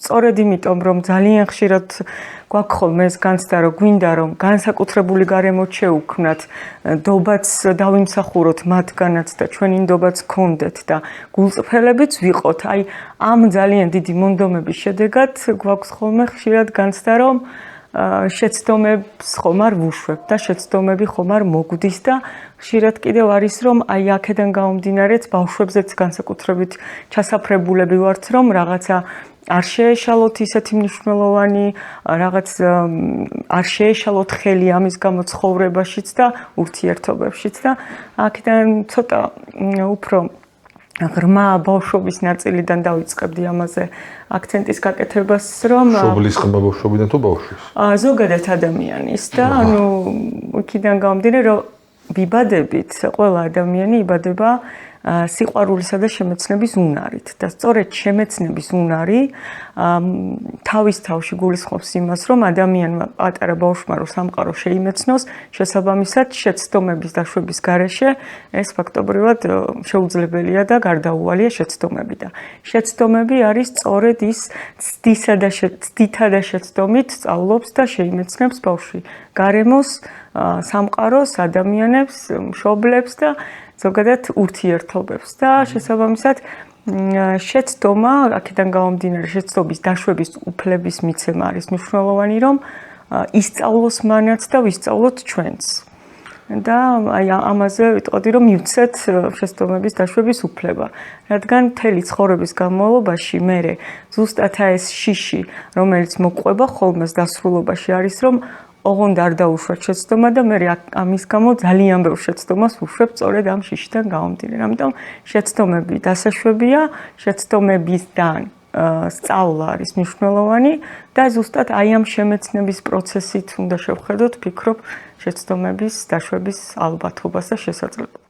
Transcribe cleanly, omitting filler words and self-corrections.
სწორედ იმიტომ, რომ ძალიან ხშირად გვაქვს ხოლმე ეს განცდა, რომ გვინდა რომ განსაკუთრებული გარემოც შევქმნათ, ნდობაც დავიმსახუროთ მათგანაც და ჩვენი ნდობაც გქონდეთ და გულწრფელებიც ვიყოთ. აი ამ ძალიან დიდი მონდომების შედეგად გვაქვს ხოლმე ხშირად განცდა, რომ შეცდომებს ხომ არ ვუშვებ და შეცდომები ხომ არ მოგვდის და ხშირად კიდევ არის რომ აი აქედან გამომდინარეც ბავშვებზეც განსაკუთრებით ჩასაფრებულები ვართ რომ რაღაცა არ შეეშალოთ ისეთი მნიშვნელოვანი რაღაც არ შეეშალოთ ხელი ამის გამო ცხოვრებაშიც და ურთიერთობებშიც და აქედან ცოტა უფრო ღრმა ბავშვობის ნაწილიდან დავიწყებდი ამაზე აქცენტის გაკეთებას, რომ მშობლის ღრმა ბავშვობიდან თუ ბავშვის? ზოგადად ადამიანის და ანუ იქიდან გამომდინარე, რომ ვიბადებით, ყველა ადამიანი იბადება სიყვარულისა და შემეცნების უნარით და სწორედ შემეცნების უნარი თავის თავში გულისხმობს იმას, რომ ადამიანმა პატარა ბავშვმა რო სამყარო შეიმეცნოს, შესაბამისად შეცდომების დაშვების გარეშე ეს ფაქტობრივად შეუძლებელია და გარდაუვალია შეცდომები და შეცდომები არის სწორედ ის ცდითა და შეცდომით სწავლობს და შეიმეცნებს ბავშვი გარემოს, სამყაროს, ადამიანებს, მშობლებს და ზოგადად ურთიერთობებს და შესაბამისად შეცდომა, აქედან გამომდინარე შეცდომის დაშვების უფლების მიცემა არის მნიშვნელოვანი, რომ ისწავლოს მანაც და ვისწავლოთ ჩვენც. და აი ამაზე ვიტყოდი, რომ მივცეთ შეცდომების დაშვების უფლება, რადგან მთელი ცხოვრების განმავლობაში მე ზუსტად ეს შიში, რომელიც მოყვება ხოლმეს დასრულობაში არის, რომ ოღონდ არ დაუშვათ შეცდომა და მე ამის გამო ძალიან ბევრ შეცდომას ვუშვებ სწორედ ამ შიშიდან გამომდინარე. ამიტომ შეცდომები დასაშვებია, შეცდომებისგან სწავლა არის მნიშვნელოვანი და ზუსტად აი ამ შემეცნების პროცესით უნდა შევხედოთ, ფიქრობ, შეცდომების დაშვების ალბათობას და შესაძლებლობას.